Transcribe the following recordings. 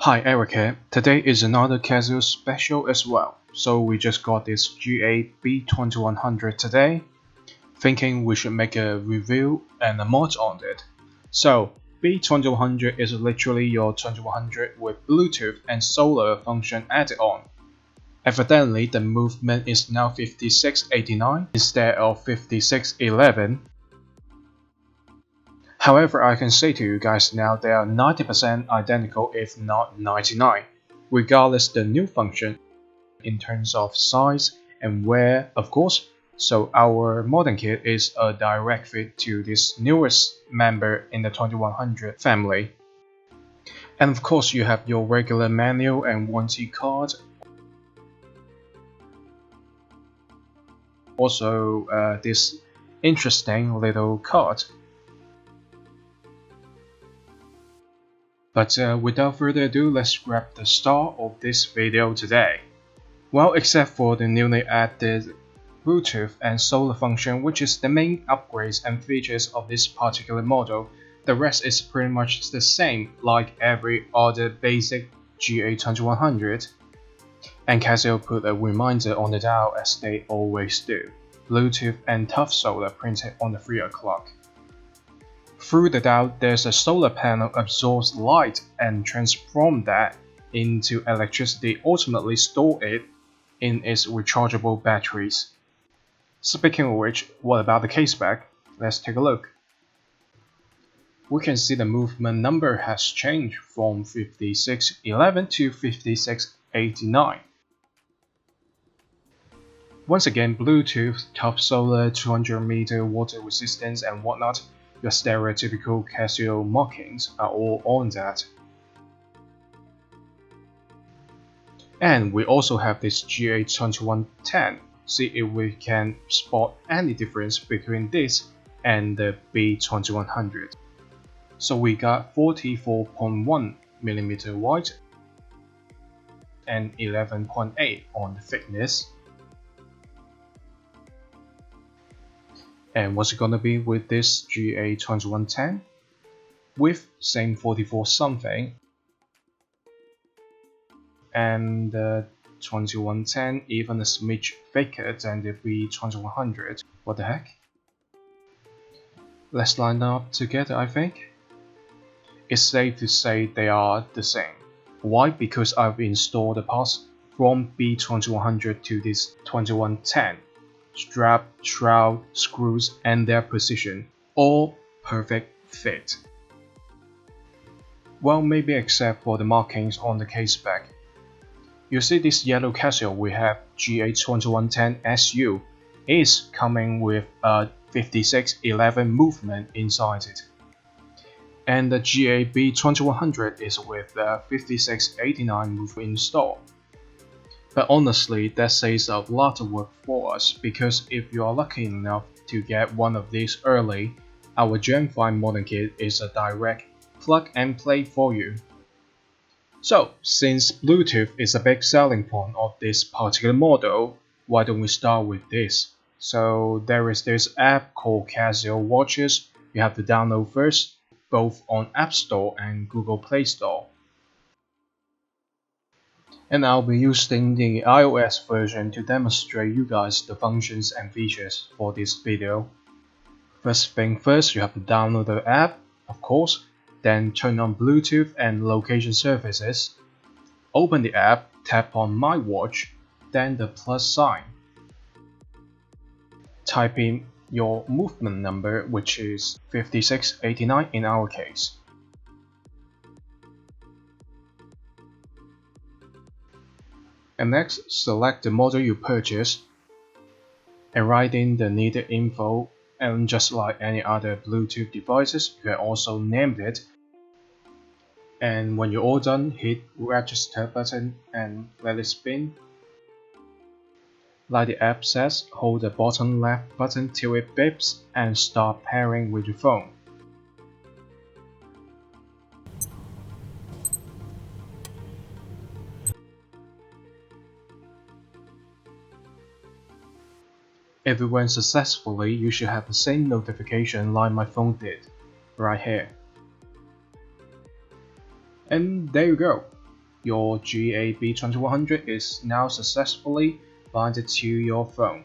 Hi, Eric here. Today is another Casioak special as well. So we just got this GA-B2100 today, thinking we should make a review and a mod on it. So B2100 is literally your 2100 with Bluetooth and solar function added on. Evidently the movement is now 5689 instead of 5611. However, I can say to you guys now they are 90% identical if not 99, regardless the new function in terms of size and wear, of course. So our modern kit is a direct fit to this newest member in the 2100 family. And of course you have your regular manual and warranty card. Also this interesting little card. But without further ado, let's grab the start of this video today. Well, except for the newly added Bluetooth and solar function, which is the main upgrades and features of this particular model, the rest is pretty much the same like every other basic GA-2100. And Casioak put a reminder on the dial as they always do. Bluetooth and tough solar printed on the 3 o'clock. Through the dial, there's a solar panel absorbs light and transforms that into electricity, ultimately store it in its rechargeable batteries. Speaking of which, what about the case back? Let's take a look. We can see the movement number has changed from 5611 to 5689. Once again, Bluetooth, tough solar, 200 meter water resistance and whatnot. Your stereotypical Casioak markings are all on that. And we also have this GA-2110. See if we can spot any difference between this and the B2100. So we got 44.1mm wide and 11.8 on the thickness. And what's it gonna be with this GA-2110? With same 44 something, and the 2110 even a smidge thicker than the B2100. What the heck? Let's line them up together. I think it's safe to say they are the same. Why? Because I've installed the parts from B2100 to this 2110. Strap, shroud, screws and their position, all perfect fit. Well, maybe except for the markings on the case back. You see this yellow Casioak we have GA-2110 SU is coming with a 5611 movement inside it. And the GA-B2100 is with the 5689 movement installed. But honestly, that saves a lot of work for us, because if you are lucky enough to get one of these early, our Gen.5 modern kit is a direct plug and play for you. So, since Bluetooth is a big selling point of this particular model, why don't we start with this? So there is this app called Casioak Watches you have to download first, both on App Store and Google Play Store. And I'll be using the iOS version to demonstrate you guys the functions and features for this video. First thing first, you have to download the app, of course, then turn on Bluetooth and location services. Open the app, tap on My Watch, then the plus sign. Type in your movement number, which is 5689 in our case. And next, select the model you purchased and write in the needed info, and just like any other Bluetooth devices, you can also name it. And when you're all done, hit register button and let it spin. Like the app says, hold the bottom left button till it beeps and start pairing with your phone. If it went successfully, you should have the same notification like my phone did, right here. And there you go. your GA-B2100 is now successfully bonded to your phone.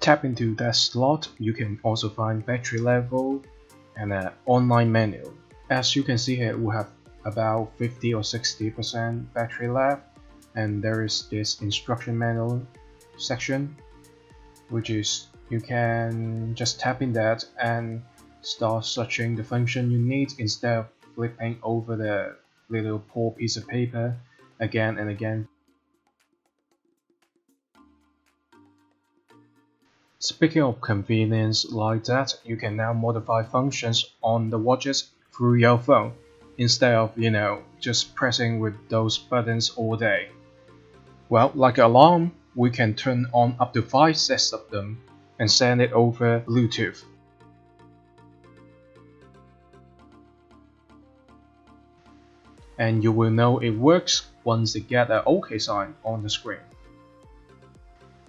Tap into that slot, you can also find battery level and an online menu. As you can see here, we have about 50 or 60% battery left, and there is this instruction manual section, which is you can just tap in that and start searching the function you need instead of flipping over the little poor piece of paper again and again. Speaking of convenience like that, you can now modify functions on the watches through your phone instead of, just pressing with those buttons all day. Well, like an alarm, we can turn on up to 5 sets of them and send it over Bluetooth. And you will know it works once you get an OK sign on the screen.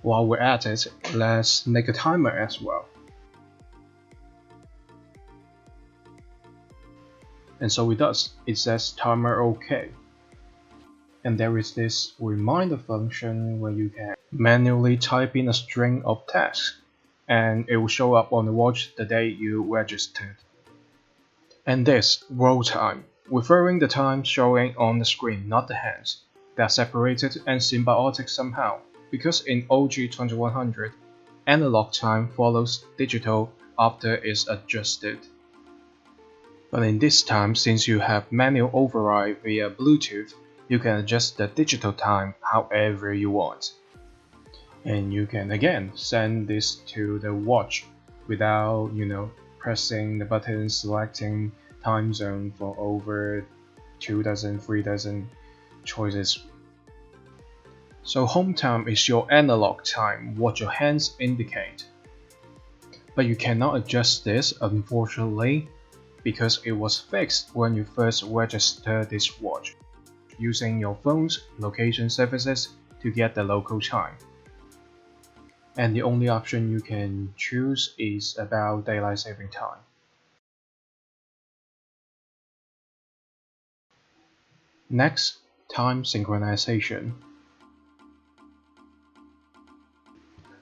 While we're at it, let's make a timer as well. And so it does. It says timer OK. And there is this reminder function where you can manually type in a string of tasks, and it will show up on the watch the day you registered. And this roll time, referring the time showing on the screen, not the hands. They're separated and symbiotic somehow, because in OG2100, analog time follows digital after it's adjusted. But in this time, since you have manual override via Bluetooth, you can adjust the digital time however you want. And you can again send this to the watch without, pressing the button selecting time zone for over 2 dozen, 3 dozen choices. So home time is your analog time, what your hands indicate. But you cannot adjust this, unfortunately, because it was fixed when you first registered this watch, using your phone's location services to get the local time. And the only option you can choose is about daylight saving time. Next, time synchronization.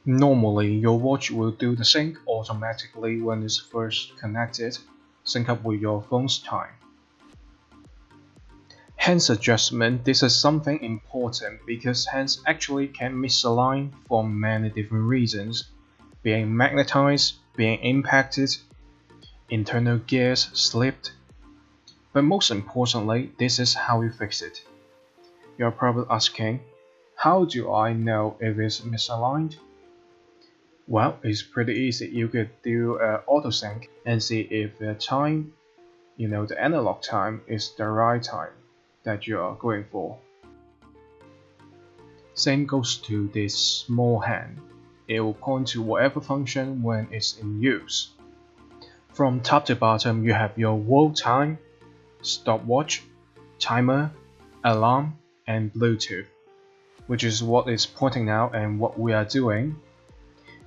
Normally, your watch will do the sync automatically when it's first connected, sync up with your phone's time. Hands adjustment, this is something important because hands actually can misalign for many different reasons, being magnetized, being impacted, internal gears slipped. But most importantly, this is how you fix it. You're probably asking, how do I know if it's misaligned? Well, it's pretty easy. You could do auto sync and see if the time, the analog time is the right time that you are going for. Same goes to this small hand. It will point to whatever function when it's in use. From top to bottom, you have your world time, stopwatch, timer, alarm, and Bluetooth, which is what is pointing now and what we are doing.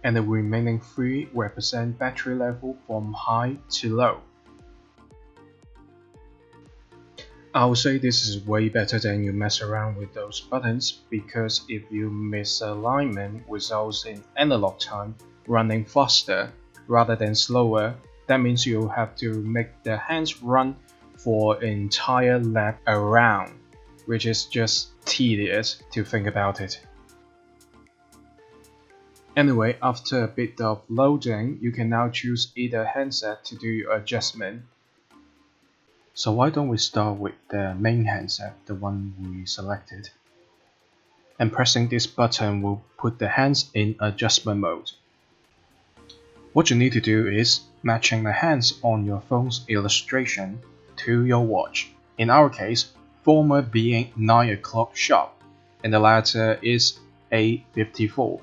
And the remaining 3 represent battery level from high to low. I would say this is way better than you mess around with those buttons, because if you misalignment results in analog time running faster rather than slower, that means you have to make the hands run for an entire lap around, which is just tedious to think about it. Anyway, after a bit of loading, you can now choose either handset to do your adjustment. So why don't we start with the main handset, the one we selected. And pressing this button will put the hands in adjustment mode. What you need to do is matching the hands on your phone's illustration to your watch. In our case, former being 9 o'clock sharp, and the latter is 8:54.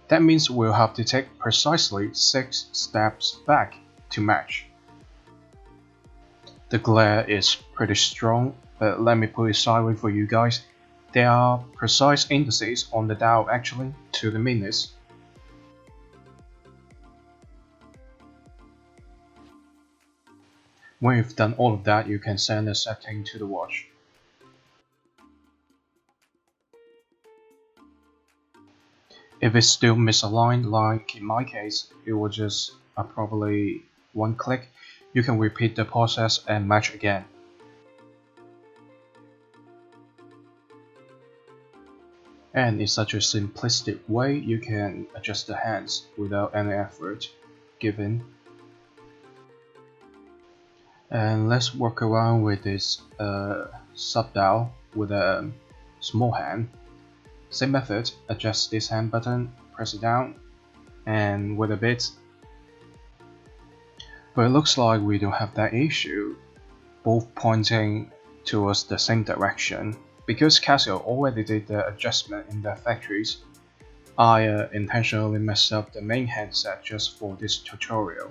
That means we'll have to take precisely 6 steps back to match. The glare is pretty strong, but let me put it sideways for you guys. There are precise indices on the dial actually, to the minutes. When you've done all of that, you can send a setting to the watch. If it's still misaligned, like in my case, it was just probably one click, you can repeat the process and match again. And in such a simplistic way, you can adjust the hands without any effort given. And let's work around with this sub-dial with a small hand. Same method, adjust this hand button, press it down, and with a bit. But it looks like we don't have that issue, both pointing towards the same direction. Because Casio already did the adjustment in their factories, I intentionally messed up the main handset just for this tutorial.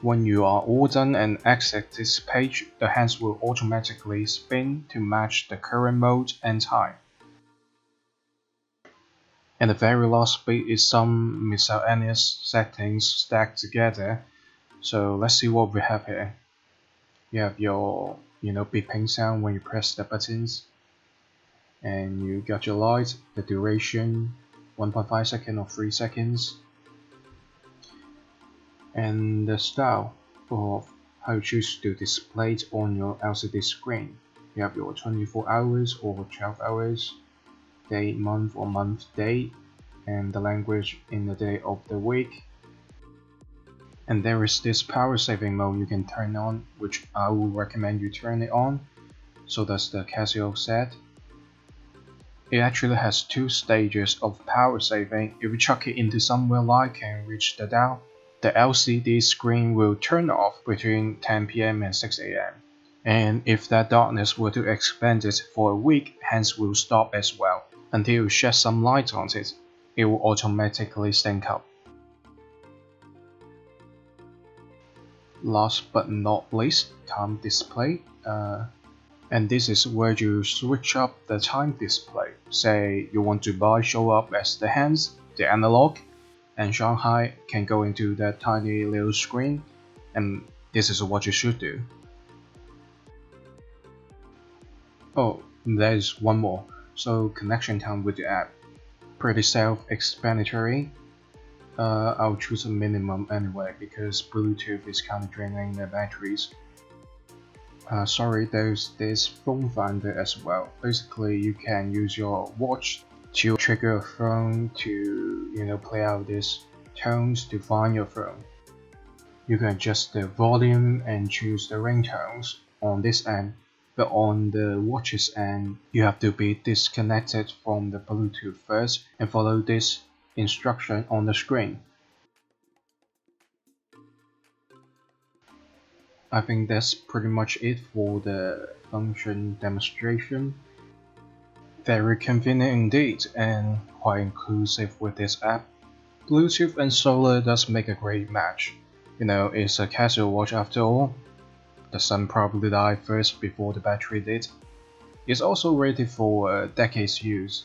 When you are all done and exit this page, the hands will automatically spin to match the current mode and time. And the very last bit is some miscellaneous settings stacked together. So let's see what we have here. You have your beeping sound when you press the buttons, and you got your light, the duration 1.5 seconds or 3 seconds, and the style of how you choose to display it on your LCD screen. You have your 24 hours or 12 hours, day, month or month, day, and the language in the day of the week. And there is this power saving mode you can turn on, which I will recommend you turn it on. So does the Casioak set. It actually has 2 stages of power saving. If you chuck it into somewhere light can reach the dial, the LCD screen will turn off between 10 PM and 6 AM. And if that darkness were to expand it for a week, hands will stop as well. Until you shed some light on it, it will automatically sync up. Last but not least, time display. And this is where you switch up the time display. Say you want Dubai show up as the hands, the analog, and Shanghai can go into that tiny little screen, and this is what you should do. Oh, there is one more. So connection time with the app. Pretty self-explanatory. I'll choose a minimum anyway because Bluetooth is kind of draining the batteries. Sorry, there's this phone finder as well. Basically, you can use your watch to trigger a phone to play out these tones to find your phone. You can adjust the volume and choose the ringtones on this end, but on the watch's end, you have to be disconnected from the Bluetooth first and follow this instruction on the screen. I think that's pretty much it for the function demonstration. Very convenient indeed and quite inclusive with this app. Bluetooth and solar does make a great match. It's a Casio watch after all. The sun probably died first before the battery did. It's also rated for a decade's use,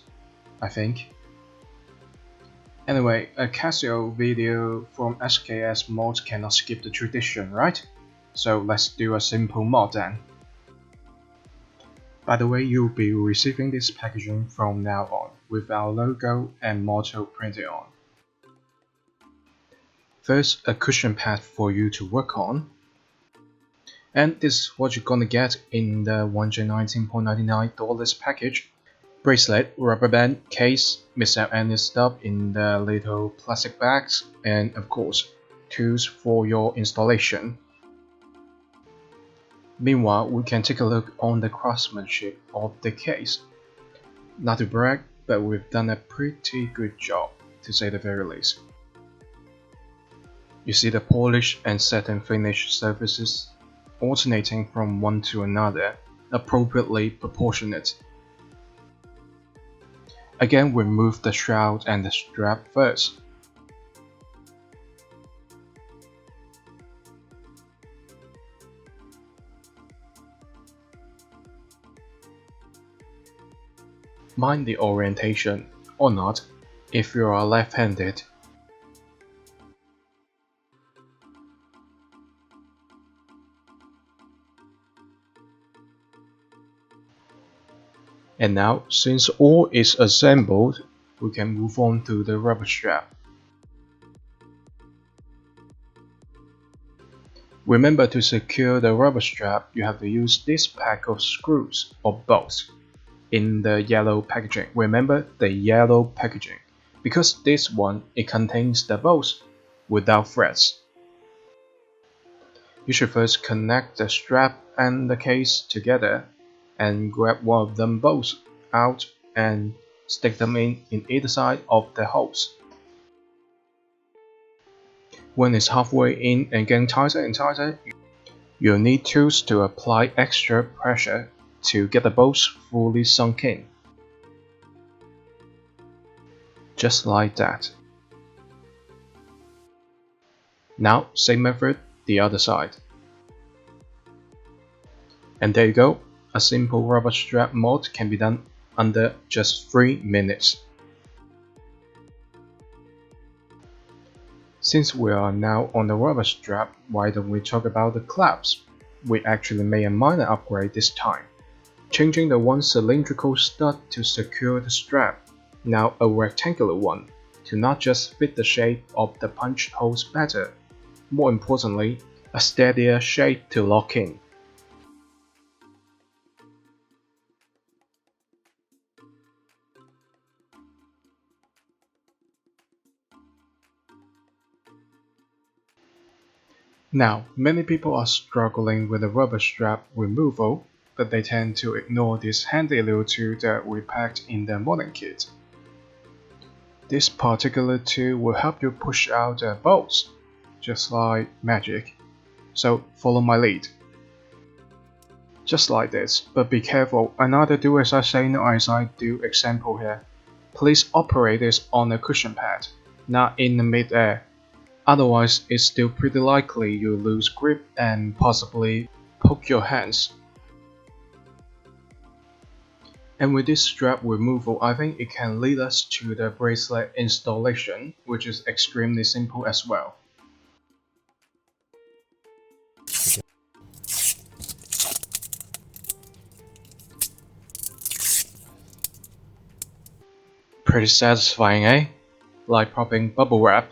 I think. Anyway, a Casio video from SKXMOD cannot skip the tradition, right? So let's do a simple mod then. By the way, you'll be receiving this packaging from now on with our logo and motto printed on. First, a cushion pad for you to work on. And this is what you're gonna get in the $119.99 package. Bracelet, rubber band, case, miscellaneous stuff in the little plastic bags, and of course, tools for your installation. Meanwhile, we can take a look on the craftsmanship of the case. Not to brag, but we've done a pretty good job, to say the very least. You see the polish and satin finish surfaces alternating from one to another, appropriately proportionate. Again, remove the shroud and the strap first. Mind the orientation, or not, if you are left-handed. And now, since all is assembled, we can move on to the rubber strap. Remember, to secure the rubber strap, you have to use this pack of screws or bolts in the yellow packaging. Remember the yellow packaging, because this one, it contains the bolts without threads. You should first connect the strap and the case together and grab one of them bolts out and stick them in either side of the holes. When it's halfway in and getting tighter and tighter, you'll need tools to apply extra pressure to get the bolts fully sunk in. Just like that. Now, same method, the other side. And there you go, a simple rubber strap mod can be done under just 3 minutes. Since we are now on the rubber strap, why don't we talk about the clasp? We actually made a minor upgrade this time, changing the one cylindrical stud to secure the strap, now a rectangular one, to not just fit the shape of the punch holes better, more importantly, a steadier shape to lock in. Now, many people are struggling with the rubber strap removal, but they tend to ignore this handy little tool that we packed in the modding kit. This particular tool will help you push out the bolts, just like magic. So follow my lead. Just like this, but be careful, I neither do as I say nor as I do example here. Please operate this on a cushion pad, not in the mid-air. Otherwise, it's still pretty likely you'll lose grip and possibly poke your hands. And with this strap removal, I think it can lead us to the bracelet installation, which is extremely simple as well. Pretty satisfying, eh? Like popping bubble wrap.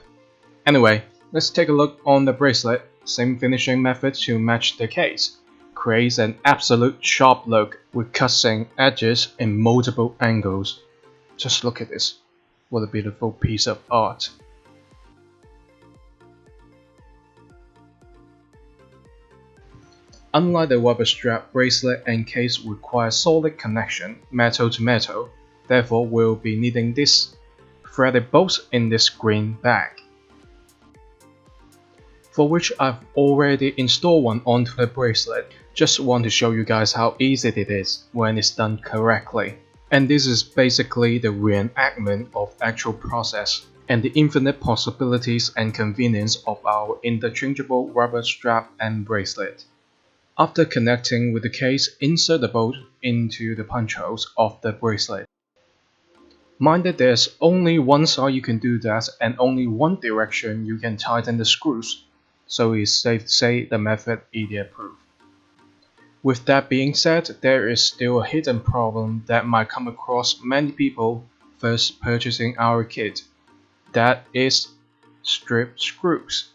Anyway, let's take a look on the bracelet. Same finishing method to match the case. Creates an absolute sharp look with cutting edges in multiple angles. Just look at this. What a beautiful piece of art. Unlike the rubber strap, bracelet and case require solid connection, metal to metal. Therefore, we'll be needing this threaded bolts in this green bag, for which I've already installed one onto the bracelet. Just want to show you guys how easy it is when it's done correctly. And this is basically the reenactment of actual process and the infinite possibilities and convenience of our interchangeable rubber strap and bracelet. After connecting with the case, insert the bolt into the punch holes of the bracelet. Mind that there's only one side you can do that and only one direction you can tighten the screws, so it's safe to say the method idiot proof. With that being said, there is still a hidden problem that might come across many people first purchasing our kit. That is strip screws.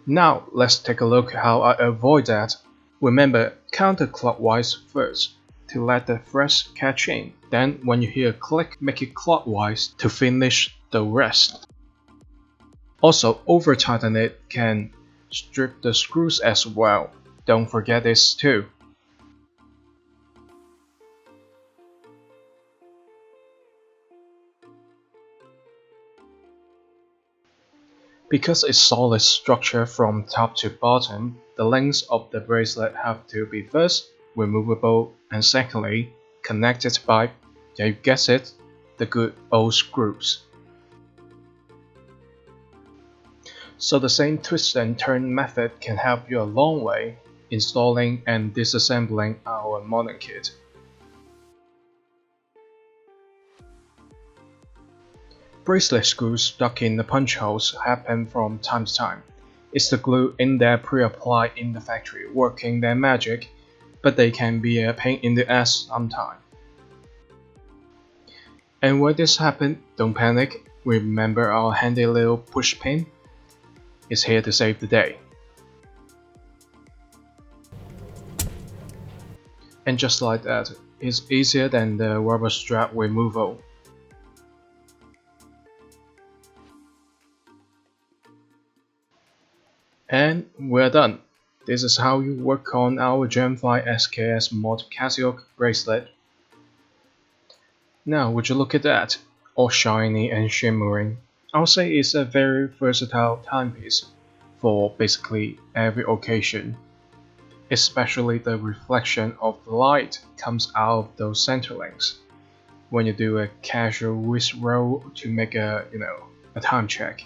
Now let's take a look how I avoid that. Remember, counterclockwise first to let the threads catch in. Then when you hear a click, make it clockwise to finish the rest. Also, over tighten it can strip the screws as well. Don't forget this too. Because it's solid structure from top to bottom, the lengths of the bracelet have to be first removable and secondly connected by, yeah, you guessed it, the good old screws. So the same twist and turn method can help you a long way installing and disassembling our modding kit. Bracelet screws stuck in the punch holes happen from time to time. It's the glue in there pre-applied in the factory working their magic, but they can be a pain in the ass sometimes. And when this happens, don't panic, remember our handy little push pin is here to save the day. And just like that, it's easier than the rubber strap removal. And we're done. This is how you work on our Gen.5 SKXMOD Casioak bracelet. Now would you look at that, all shiny and shimmering. I'll say it's a very versatile timepiece for basically every occasion. Especially the reflection of the light comes out of those center links when you do a casual wrist roll to make a time check.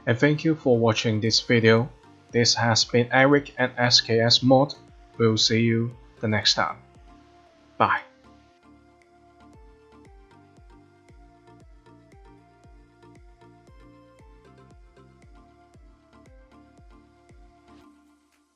And thank you for watching this video. This has been Eric and SKXMOD. We'll see you the next time. Bye.